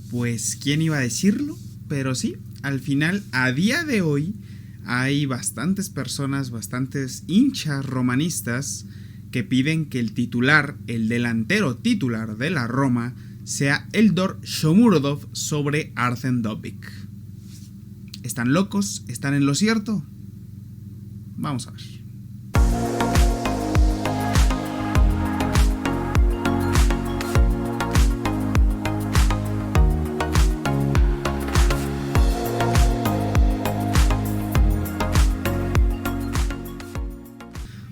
Pues, ¿quién iba a decirlo? Pero sí, al final, a día de hoy, hay bastantes personas, bastantes hinchas romanistas que piden que el titular, el delantero titular de la Roma, sea Eldor Shomurodov sobre Arsen Dobbik. ¿Están locos? ¿Están en lo cierto? Vamos a ver.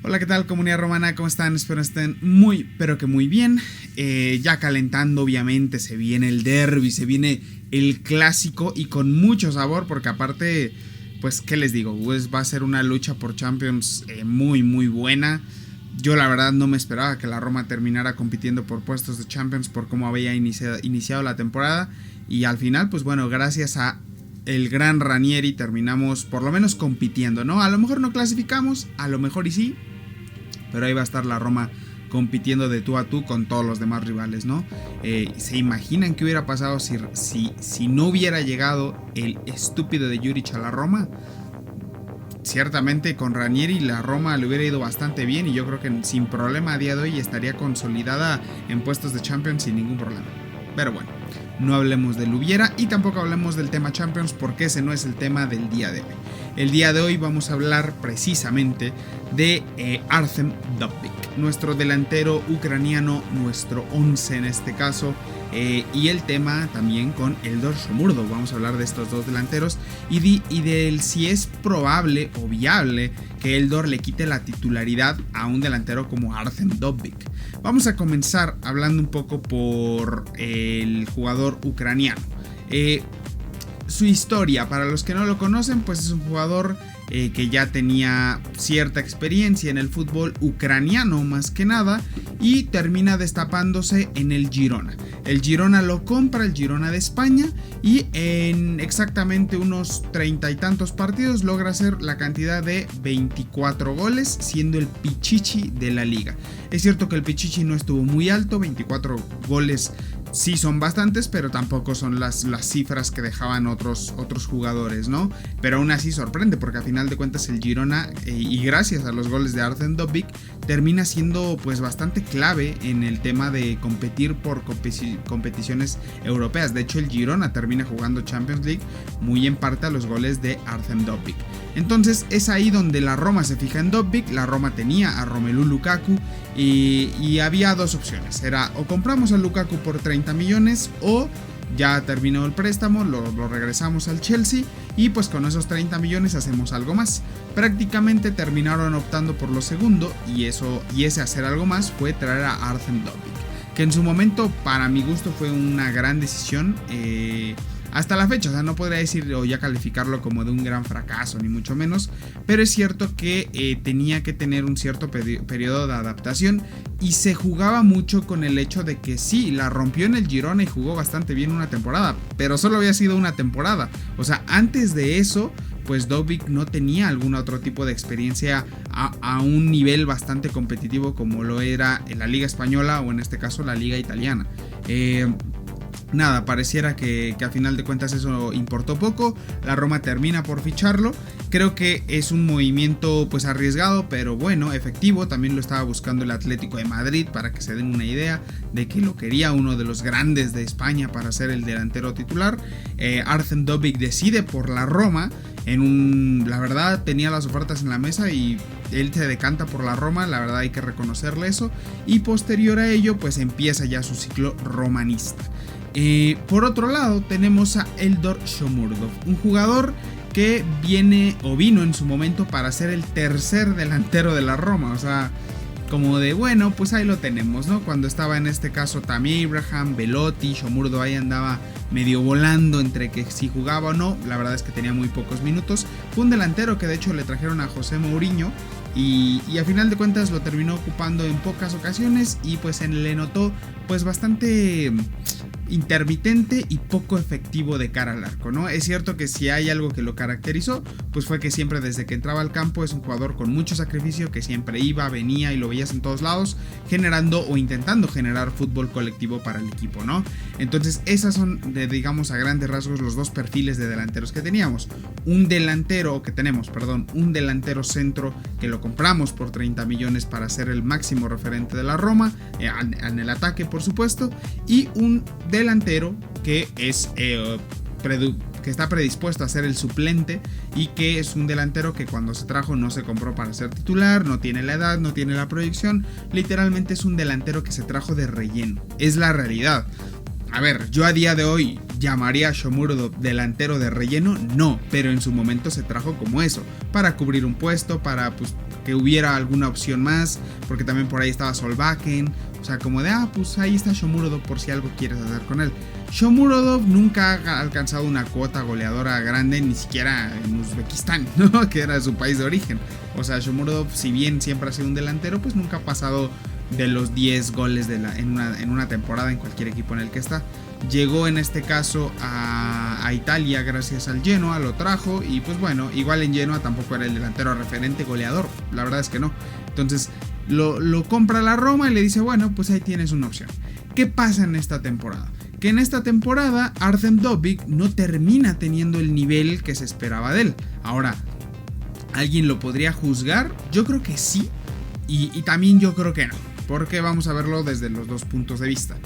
Hola, ¿qué tal, comunidad romana? ¿Cómo están? Espero estén muy, pero que muy bien. Ya calentando, obviamente, se viene el derbi, se viene el clásico y con mucho sabor, porque aparte, pues, ¿qué les digo? Pues va a ser una lucha por Champions muy, muy buena. Yo la verdad no me esperaba que la Roma terminara compitiendo por puestos de Champions por cómo había iniciado la temporada. Y al final, pues bueno, gracias a el gran Ranieri terminamos por lo menos compitiendo, ¿no? A lo mejor no clasificamos, a lo mejor y sí, pero ahí va a estar la Roma compitiendo de tú a tú con todos los demás rivales, ¿no? ¿Se imaginan qué hubiera pasado si no hubiera llegado el estúpido de Juric a la Roma? Ciertamente con Ranieri la Roma le hubiera ido bastante bien y yo creo que sin problema a día de hoy estaría consolidada en puestos de Champions sin ningún problema. Pero bueno, no hablemos del hubiera y tampoco hablemos del tema Champions porque ese no es el tema del día de hoy. El día de hoy vamos a hablar precisamente de Arsen Dobbik, nuestro delantero ucraniano, nuestro 11 en este caso, y el tema también con Eldor Shomurodov. Vamos a hablar de estos dos delanteros y de si es probable o viable que Eldor le quite la titularidad a un delantero como Arsen Dobbik. Vamos a comenzar hablando un poco por el jugador ucraniano. Su historia, para los que no lo conocen, pues es un jugador que ya tenía cierta experiencia en el fútbol ucraniano más que nada y termina destapándose en el Girona. El Girona lo compra, el Girona de España, y en exactamente unos 30 y tantos partidos logra hacer la cantidad de 24 goles, siendo el Pichichi de la liga. Es cierto que el Pichichi no estuvo muy alto, 24 goles sí son bastantes, pero tampoco son las cifras que dejaban otros jugadores, ¿no? Pero aún así sorprende, porque a final de cuentas el Girona, y gracias a los goles de Arsen Dobbik, termina siendo pues bastante clave en el tema de competir por competiciones europeas. De hecho, el Girona termina jugando Champions League muy en parte a los goles de Arsen Dobbik. Entonces es ahí donde la Roma se fija en Dobbik. La Roma tenía a Romelu Lukaku y había dos opciones. Era o compramos a Lukaku por 30 millones o ya terminó el préstamo, lo regresamos al Chelsea y pues con esos 30 millones hacemos algo más. Prácticamente terminaron optando por lo segundo y ese hacer algo más fue traer a Arsen Dobbik, que en su momento para mi gusto fue una gran decisión. Hasta la fecha, o sea, no podría decir o ya calificarlo como de un gran fracaso, ni mucho menos, pero es cierto que tenía que tener un cierto periodo de adaptación y se jugaba mucho con el hecho de que sí, la rompió en el Girona y jugó bastante bien una temporada, pero solo había sido una temporada. O sea, antes de eso, pues Dobbik no tenía algún otro tipo de experiencia a un nivel bastante competitivo como lo era en la Liga Española o en este caso la Liga Italiana. Nada, pareciera que a final de cuentas eso importó poco. La Roma termina por ficharlo. Creo que es un movimiento pues arriesgado, pero bueno, efectivo. También lo estaba buscando el Atlético de Madrid, para que se den una idea de que lo quería uno de los grandes de España para ser el delantero titular. Arsen Dobbik decide por la Roma. La verdad tenía las ofertas en la mesa y él se decanta por la Roma, la verdad hay que reconocerle eso. Y posterior a ello pues empieza ya su ciclo romanista. Por otro lado tenemos a Eldor Shomurodov, un jugador que vino en su momento para ser el tercer delantero de la Roma. O sea, como de bueno, pues ahí lo tenemos, ¿no? Cuando estaba en este caso Tammy Abraham, Belotti, Shomurodov ahí andaba medio volando entre que si jugaba o no. La verdad es que tenía muy pocos minutos. Fue un delantero que de hecho le trajeron a José Mourinho y a final de cuentas lo terminó ocupando en pocas ocasiones y pues le notó pues bastante intermitente y poco efectivo de cara al arco, ¿no? Es cierto que si hay algo que lo caracterizó, pues fue que siempre desde que entraba al campo es un jugador con mucho sacrificio, que siempre iba, venía y lo veías en todos lados, generando o intentando generar fútbol colectivo para el equipo, ¿no? Entonces esas son, digamos a grandes rasgos, los dos perfiles de delanteros que teníamos. Un delantero centro que lo compramos por 30 millones para ser el máximo referente de la Roma, en el ataque por supuesto, y un delantero que es que está predispuesto a ser el suplente y que es un delantero que cuando se trajo no se compró para ser titular, no tiene la edad, no tiene la proyección, literalmente es un delantero que se trajo de relleno, es la realidad. A ver, yo a día de hoy llamaría a Shomurodov delantero de relleno, no, pero en su momento se trajo como eso, para cubrir un puesto, para pues que hubiera alguna opción más, porque también por ahí estaba Solbakken, o sea, como de, pues ahí está Shomurodov por si algo quieres hacer con él. Shomurodov nunca ha alcanzado una cuota goleadora grande, ni siquiera en Uzbekistán, ¿no? Que era su país de origen. O sea, Shomurodov, si bien siempre ha sido un delantero, pues nunca ha pasado de los 10 goles en una temporada en cualquier equipo en el que está. Llegó en este caso a Italia gracias al Genoa, lo trajo y pues bueno, igual en Genoa tampoco era el delantero referente goleador, la verdad es que no. Entonces lo compra la Roma y le dice, bueno, pues ahí tienes una opción. ¿Qué pasa en esta temporada? Que en esta temporada Artem Dovbyk no termina teniendo el nivel que se esperaba de él. Ahora, ¿alguien lo podría juzgar? Yo creo que sí y también yo creo que no, porque vamos a verlo desde los dos puntos de vista.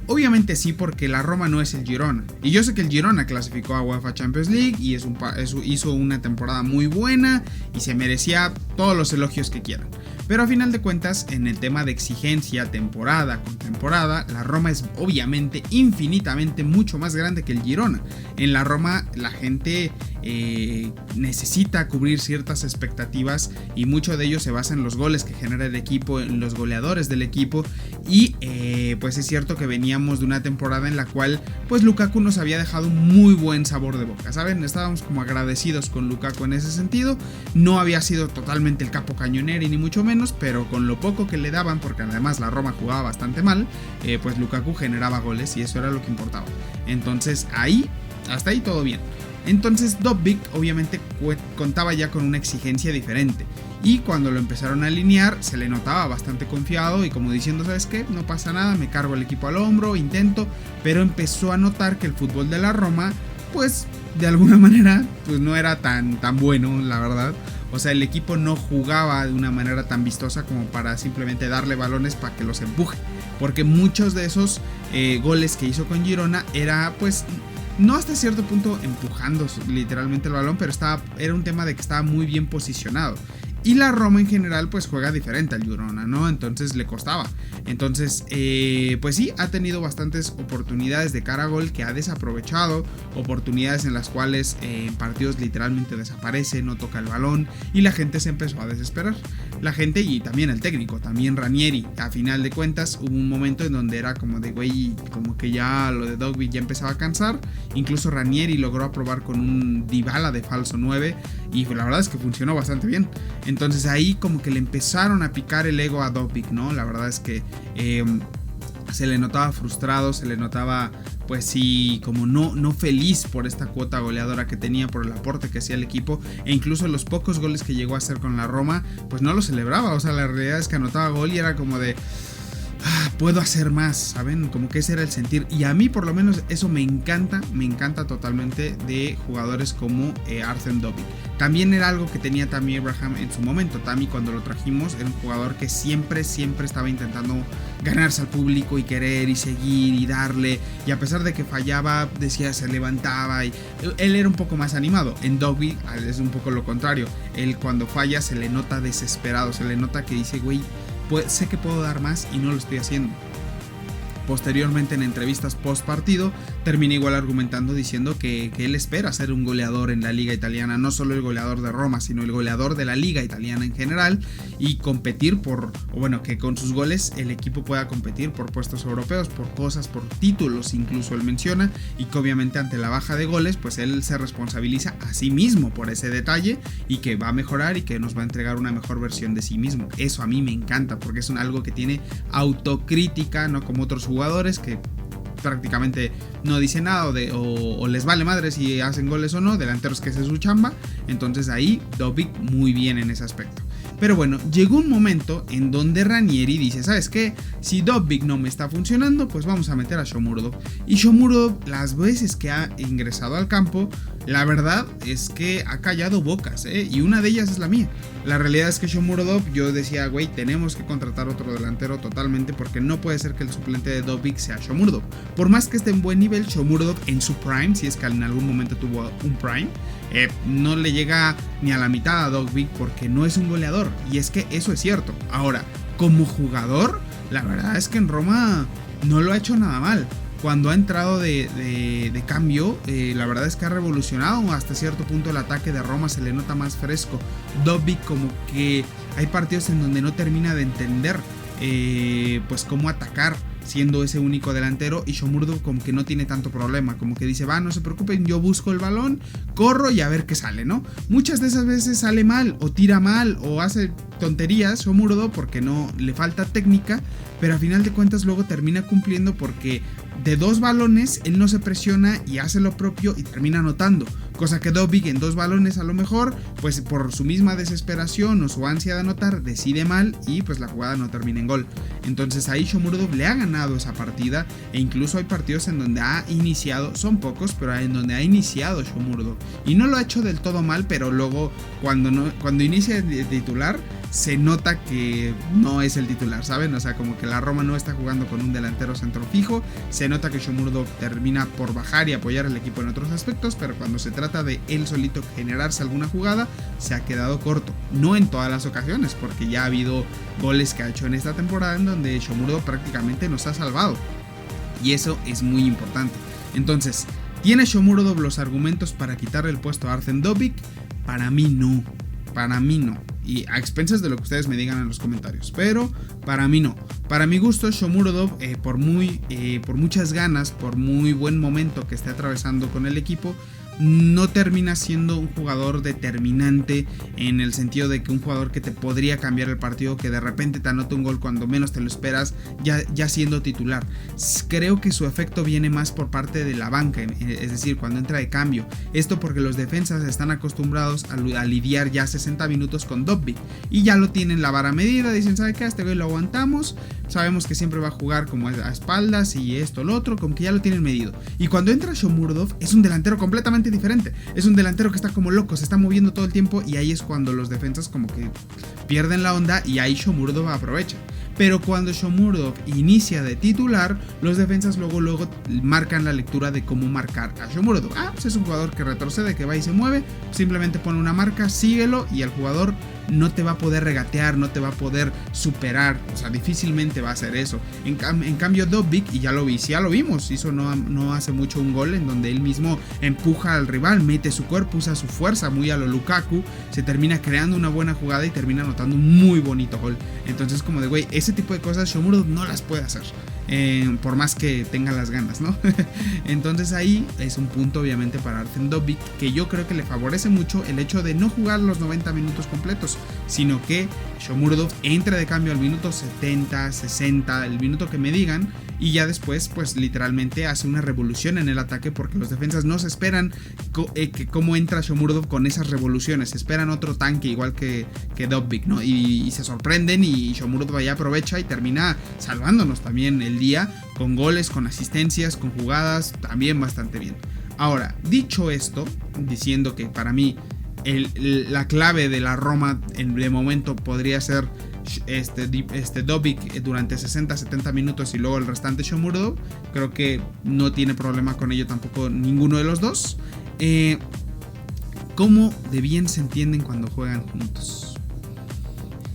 Obviamente sí, porque la Roma no es el Girona. Y yo sé que el Girona clasificó a UEFA Champions League y hizo una temporada muy buena y se merecía todos los elogios que quieran. Pero a final de cuentas, en el tema de exigencia temporada con temporada, la Roma es obviamente infinitamente mucho más grande que el Girona. En la Roma la gente necesita cubrir ciertas expectativas y mucho de ello se basa en los goles que genera el equipo, en los goleadores del equipo y pues es cierto que veníamos de una temporada en la cual pues Lukaku nos había dejado un muy buen sabor de boca, ¿saben? Estábamos como agradecidos con Lukaku en ese sentido, no había sido totalmente el capo cañoneri ni mucho menos, pero con lo poco que le daban, porque además la Roma jugaba bastante mal, pues Lukaku generaba goles y eso era lo que importaba. Entonces hasta ahí todo bien. Entonces Dovbyk obviamente contaba ya con una exigencia diferente y cuando lo empezaron a alinear se le notaba bastante confiado y como diciendo, ¿sabes qué? No pasa nada, me cargo el equipo al hombro, intento, pero empezó a notar que el fútbol de la Roma pues de alguna manera pues no era tan bueno, la verdad. O sea, el equipo no jugaba de una manera tan vistosa como para simplemente darle balones para que los empuje, porque muchos de esos goles que hizo con Girona era pues no hasta cierto punto empujando literalmente el balón, pero era un tema de que estaba muy bien posicionado. Y la Roma en general pues juega diferente al Girona, ¿no? Entonces le costaba. Entonces pues sí, ha tenido bastantes oportunidades de cara a gol que ha desaprovechado. Oportunidades en las cuales en partidos literalmente desaparece, no toca el balón. Y la gente se empezó a desesperar. La gente y también el técnico, también Ranieri. A final de cuentas hubo un momento en donde era como de güey, como que ya lo de Dovbyk ya empezaba a cansar. Incluso Ranieri logró aprobar con un Dybala de falso 9. Y la verdad es que funcionó bastante bien. Entonces ahí como que le empezaron a picar el ego a Dovbyk, ¿no? La verdad es que se le notaba frustrado, se le notaba pues sí, como no feliz por esta cuota goleadora que tenía, por el aporte que hacía el equipo, e incluso los pocos goles que llegó a hacer con la Roma, pues no lo celebraba. O sea, la realidad es que anotaba gol y era como de puedo hacer más, ¿saben? Como que ese era el sentir. Y a mí por lo menos eso me encanta totalmente de jugadores como Artem Dovbyk. También era algo que tenía Tammy Abraham en su momento. Tammy, cuando lo trajimos, era un jugador que siempre estaba intentando ganarse al público y querer y seguir y darle. Y a pesar de que fallaba, decía, se levantaba y él era un poco más animado. En Dovbyk es un poco lo contrario. Él cuando falla se le nota desesperado, se le nota que dice, güey, pues sé que puedo dar más y no lo estoy haciendo. Posteriormente en entrevistas post partido termina igual argumentando diciendo que él espera ser un goleador en la liga italiana, no solo el goleador de Roma, sino el goleador de la liga italiana en general y competir que con sus goles el equipo pueda competir por puestos europeos, por cosas, por títulos incluso él menciona, y que obviamente ante la baja de goles pues él se responsabiliza a sí mismo por ese detalle y que va a mejorar y que nos va a entregar una mejor versión de sí mismo. Eso a mí me encanta porque es algo que tiene autocrítica, no como otros jugadores que prácticamente no dice nada o les vale madre si hacen goles o no, delanteros que esa es su chamba. Entonces ahí Dobbik muy bien en ese aspecto. Pero bueno, llegó un momento en donde Ranieri dice, ¿sabes qué? Si Dobbik no me está funcionando, pues vamos a meter a Shomurodov. Y Shomurodov, las veces que ha ingresado al campo, la verdad es que ha callado bocas, y una de ellas es la mía. La realidad es que Shomurodov, yo decía, güey, tenemos que contratar otro delantero totalmente, porque no puede ser que el suplente de Dobbik sea Shomurodov. Por más que esté en buen nivel, Shomurodov en su prime, si es que en algún momento tuvo un prime, no le llega ni a la mitad a Dobbik porque no es un goleador. Y es que eso es cierto. Ahora, como jugador, la verdad es que en Roma no lo ha hecho nada mal. Cuando ha entrado de cambio, la verdad es que ha revolucionado hasta cierto punto el ataque de Roma, se le nota más fresco. Dobbik como que hay partidos en donde no termina de entender pues cómo atacar siendo ese único delantero, y Shomurodov como que no tiene tanto problema, como que dice, va, no se preocupen, yo busco el balón, corro y a ver qué sale, ¿no? Muchas de esas veces sale mal, o tira mal, o hace tonterías Shomurodov porque no le falta técnica, pero a final de cuentas luego termina cumpliendo porque de 2 balones él no se presiona y hace lo propio y termina anotando. Cosa que Dobbik en 2 balones a lo mejor, pues por su misma desesperación o su ansia de anotar, decide mal y pues la jugada no termina en gol. Entonces ahí Shomurodov le ha ganado esa partida, e incluso hay partidos en donde ha iniciado, son pocos, pero en donde ha iniciado Shomurodov. Y no lo ha hecho del todo mal, pero luego cuando inicia de titular, se nota que no es el titular, ¿saben? O sea, como que la Roma no está jugando con un delantero centro fijo, se nota que Shomurodov termina por bajar y apoyar al equipo en otros aspectos, pero cuando se trata de él solito generarse alguna jugada, se ha quedado corto. No en todas las ocasiones, porque ya ha habido goles que ha hecho en esta temporada en donde Shomurodov prácticamente nos ha salvado, y eso es muy importante. Entonces, ¿tiene Shomurodov los argumentos para quitarle el puesto a Artem Dobbik? Para mí no. Para mí no. Y a expensas de lo que ustedes me digan en los comentarios. Pero para mí no. Para mi gusto, Shomurodov, por muchas ganas, por muy buen momento que esté atravesando con el equipo, no termina siendo un jugador determinante, en el sentido de que un jugador que te podría cambiar el partido, que de repente te anota un gol cuando menos te lo esperas, ya siendo titular. Creo que su efecto viene más por parte de la banca, es decir, cuando entra de cambio. Esto porque los defensas están acostumbrados a lidiar ya 60 minutos con Dobbik y ya lo tienen la vara medida, dicen, ¿sabe qué? A este güey lo aguantamos, sabemos que siempre va a jugar como a espaldas y esto, lo otro, como que ya lo tienen medido. Y cuando entra Shomurodov es un delantero completamente diferente, es un delantero que está como loco, se está moviendo todo el tiempo, y ahí es cuando los defensas como que pierden la onda y ahí Shomurodov aprovecha. Pero cuando Shomurodov inicia de titular, los defensas luego marcan la lectura de cómo marcar a Shomurodov. Pues es un jugador que retrocede, que va y se mueve, simplemente pone una marca, síguelo, y el jugador no te va a poder regatear, no te va a poder superar, o sea, difícilmente va a hacer eso. En cambio Dobbik, y ya lo vimos, hizo no hace mucho un gol en donde él mismo empuja al rival, mete su cuerpo, usa su fuerza muy a lo Lukaku, se termina creando una buena jugada y termina anotando un muy bonito gol. Entonces, como de güey, ese tipo de cosas Shomurodov no las puede hacer, por más que tenga las ganas, ¿no? Entonces ahí es un punto obviamente para Artem Dobbik, que yo creo que le favorece mucho el hecho de no jugar los 90 minutos completos, sino que Shomurodov entre de cambio al minuto 70, 60, el minuto que me digan, y ya después pues literalmente hace una revolución en el ataque, porque los defensas no se esperan cómo entra Shomurodov con esas revoluciones, esperan otro tanque igual que Dobbik, ¿no? Y se sorprenden, y Shomurodov ahí aprovecha y termina salvándonos también el día con goles, con asistencias, con jugadas, también bastante bien. Ahora, dicho esto, diciendo que para mí la clave de la Roma de momento podría ser Dobbik durante 60-70 minutos y luego el restante Shomurodov, creo que no tiene problema con ello tampoco ninguno de los dos. ¿Cómo de bien se entienden cuando juegan juntos?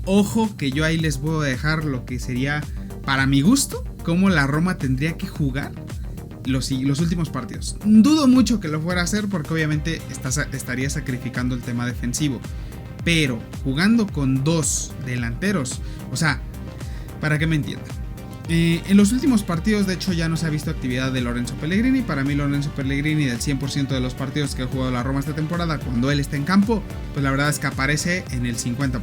Ojo que yo ahí les voy a dejar lo que sería, para mi gusto, cómo la Roma tendría que jugar los últimos partidos. Dudo mucho que lo fuera a hacer, porque obviamente estaría sacrificando el tema defensivo, pero jugando con 2 delanteros, o sea, para que me entiendan, En los últimos partidos, de hecho, ya no se ha visto actividad de Lorenzo Pellegrini. Para mí, Lorenzo Pellegrini, del 100% de los partidos que ha jugado la Roma esta temporada, cuando él está en campo, pues la verdad es que aparece en el 50%.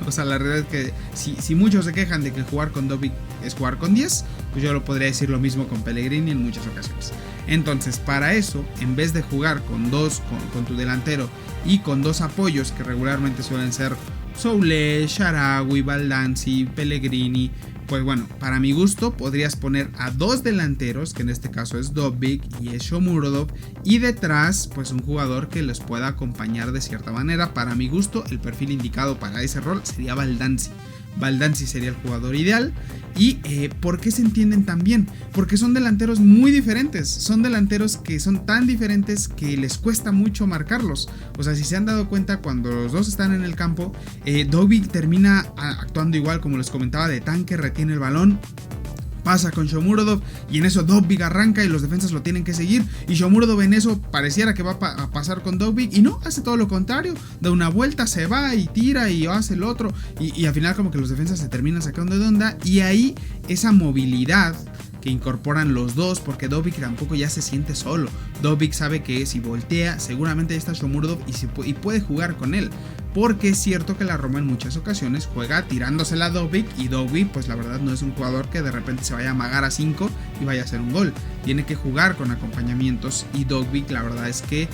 O sea, la realidad es que si muchos se quejan de que jugar con Dobbik es jugar con 10, pues yo lo podría decir lo mismo con Pellegrini en muchas ocasiones. Entonces, para eso, en vez de jugar con tu delantero y con dos apoyos que regularmente suelen ser Soule, Shaarawy, Baldanzi, Pellegrini, pues bueno, para mi gusto podrías poner a dos delanteros, que en este caso es Dobbik y es Shomurodov, y detrás pues un jugador que les pueda acompañar de cierta manera. Para mi gusto, el perfil indicado para ese rol sería Baldanzi. Baldanzi sería el jugador ideal. ¿Y por qué se entienden tan bien? Porque son delanteros muy diferentes. Son delanteros que son tan diferentes que les cuesta mucho marcarlos. O sea, si se han dado cuenta, cuando los dos están en el campo, Dobbik termina actuando igual, como les comentaba, de tanque, retiene el balón, pasa con Shomurodov y en eso Dobbik arranca y los defensas lo tienen que seguir, y Shomurodov en eso pareciera que va a pasar con Dobbik y no, hace todo lo contrario, da una vuelta, se va y tira y hace el otro y al final como que los defensas se terminan sacando de onda, y ahí esa movilidad que incorporan los dos, porque Dobbik tampoco ya se siente solo. Dobbik sabe que si voltea seguramente ahí está Shomurodov y puede jugar con él, porque es cierto que la Roma en muchas ocasiones juega tirándosela a Dobbik, y Dobbik pues la verdad no es un jugador que de repente se vaya a amagar a 5 y vaya a hacer un gol. Tiene que jugar con acompañamientos, y Dobbik la verdad es que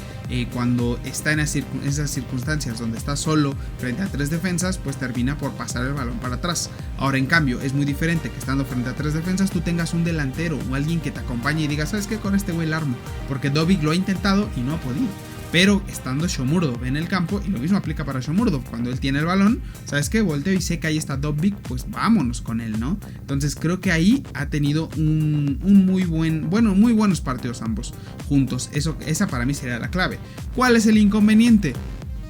cuando está en esas circunstancias donde está solo frente a tres defensas, pues termina por pasar el balón para atrás. Ahora en cambio es muy diferente que estando frente a tres defensas tú tengas un delantero o alguien que te acompañe y diga, ¿sabes qué? Con este güey el armo, porque Dobbik lo ha intentado y no ha podido. Pero estando Shomurodov en el campo, y lo mismo aplica para Shomurodov, cuando él tiene el balón, ¿sabes qué? Volteo y sé que ahí está Dobbik, pues vámonos con él, ¿no? Entonces creo que ahí ha tenido muy buenos partidos ambos juntos. Esa para mí sería la clave. ¿Cuál es el inconveniente?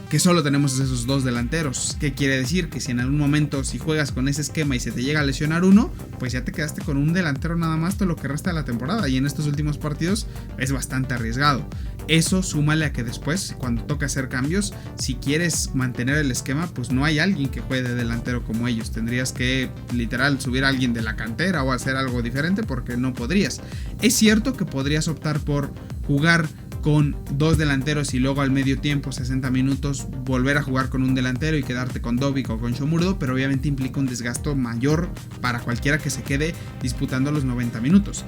Que solo tenemos esos dos delanteros. ¿Qué quiere decir? Que si en algún momento, si juegas con ese esquema y se te llega a lesionar uno, pues ya te quedaste con un delantero nada más todo lo que resta de la temporada, y en estos últimos partidos es bastante arriesgado. Eso súmale a que después, cuando toca hacer cambios, si quieres mantener el esquema, pues no hay alguien que juegue de delantero como ellos. Tendrías que literal subir a alguien de la cantera o hacer algo diferente, porque no podrías. Es cierto que podrías optar por jugar con dos delanteros y luego al medio tiempo, 60 minutos, volver a jugar con un delantero y quedarte con Dobbik o con Shomurodov, pero obviamente implica un desgasto mayor para cualquiera que se quede disputando los 90 minutos.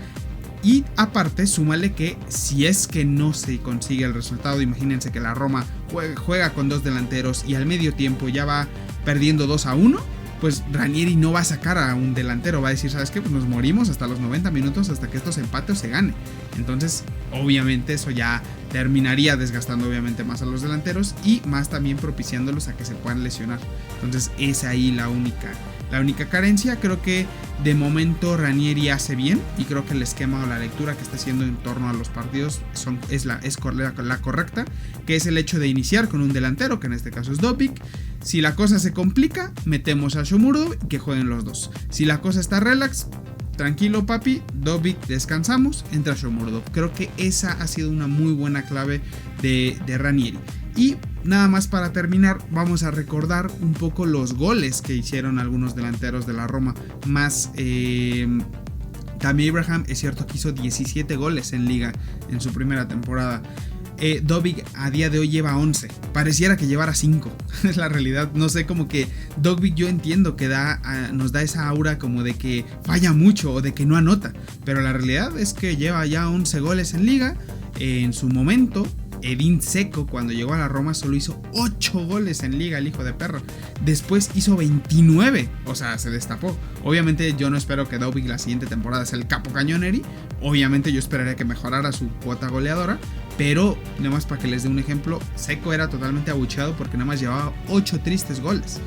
Y aparte, súmale que si es que no se consigue el resultado, imagínense que la Roma juega con dos delanteros y al medio tiempo ya va perdiendo 2-1, pues Ranieri no va a sacar a un delantero, va a decir, ¿sabes qué? Pues nos morimos hasta los 90 minutos hasta que estos empates se gane. Entonces, obviamente eso ya terminaría desgastando obviamente más a los delanteros y más también propiciándolos a que se puedan lesionar. Entonces, es ahí la única carencia. Creo que de momento Ranieri hace bien, y creo que el esquema o la lectura que está haciendo en torno a los partidos es la correcta, que es el hecho de iniciar con un delantero, que en este caso es Dobbik. Si la cosa se complica, metemos a Shomurodov y que jueguen los dos. Si la cosa está relax, tranquilo papi, Dobbik, descansamos, entra Shomurodov. Creo que esa ha sido una muy buena clave de Ranieri. Y nada más para terminar, vamos a recordar un poco los goles que hicieron algunos delanteros de la Roma. Más Tammy Abraham, es cierto que hizo 17 goles en liga en su primera temporada. Dobbik a día de hoy lleva 11. Pareciera que llevara 5. Es la realidad. No sé, como que Dobbik, yo entiendo que nos da esa aura como de que falla mucho o de que no anota, pero la realidad es que lleva ya 11 goles en liga. En su momento, Edin Dzeko, cuando llegó a la Roma, solo hizo 8 goles en liga, el hijo de perro. Después hizo 29, o sea, se destapó. Obviamente yo no espero que Dobbik la siguiente temporada sea el capo cañoneri. Obviamente yo esperaría que mejorara su cuota goleadora, pero nada más para que les dé un ejemplo, Dzeko era totalmente abucheado porque nada más llevaba 8 tristes goles.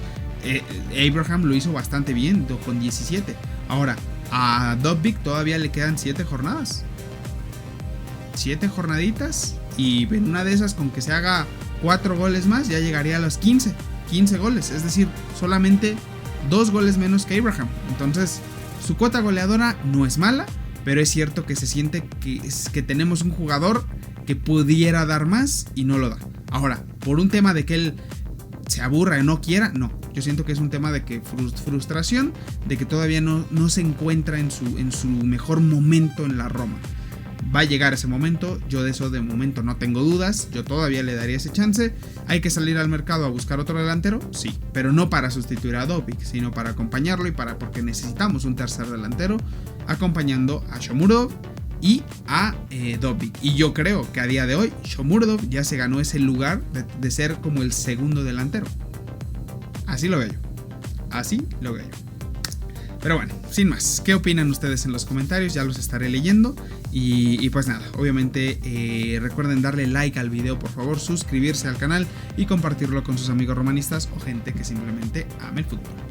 Abraham lo hizo bastante bien, con 17. Ahora, a Dobbik todavía le quedan 7 jornadas. 7 jornaditas, y en una de esas, con que se haga 4 goles más, ya llegaría a los 15 goles, es decir, solamente 2 goles menos que Abraham. Entonces su cuota goleadora no es mala, pero es cierto que se siente que tenemos un jugador que pudiera dar más y no lo da. Ahora, por un tema de que él se aburra o no quiera, no. Yo siento que es un tema de que frustración, de que todavía no se encuentra en su mejor momento en la Roma. Va a llegar ese momento, yo de eso de momento no tengo dudas, yo todavía le daría ese chance. ¿Hay que salir al mercado a buscar otro delantero? Sí, pero no para sustituir a Dobbik, sino para acompañarlo y porque necesitamos un tercer delantero acompañando a Shomurodov y a Dobbik. Y yo creo que a día de hoy Shomurodov ya se ganó ese lugar de ser como el segundo delantero. Así lo veo yo. Así lo veo yo. Pero bueno, sin más, ¿qué opinan ustedes en los comentarios? Ya los estaré leyendo. Y pues nada, obviamente recuerden darle like al video, por favor, suscribirse al canal y compartirlo con sus amigos romanistas o gente que simplemente ame el fútbol.